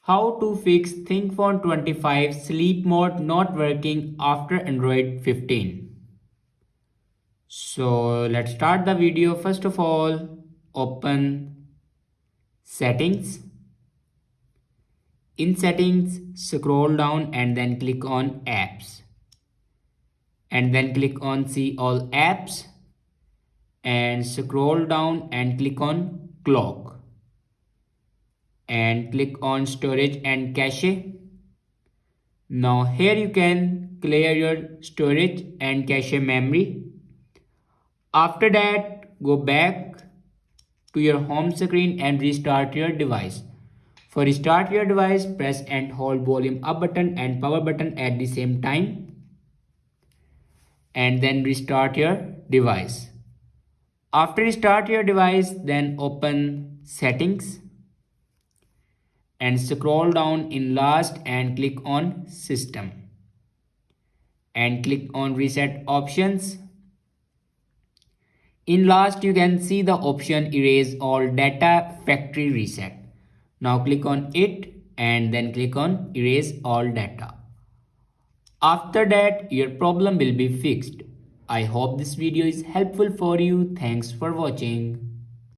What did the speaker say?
How to fix ThinkPhone 25 sleep mode not working after Android 15. So let's start the video. First of all, open settings. In settings, scroll down and then click on apps. And then click on see all apps. And scroll down and click on clock. And click on storage and cache. Now here you can clear your storage and cache memory. After that, go back to your home screen and restart your device. For restart your device, press and hold volume up button and power button at the same time. And then restart your device. After restart your device, then open settings. And scroll down in last and click on system. And click on reset options. In last, you can see the option erase all data factory reset. Now click on it and then click on erase all data. After that, your problem will be fixed. I hope this video is helpful for you. Thanks for watching.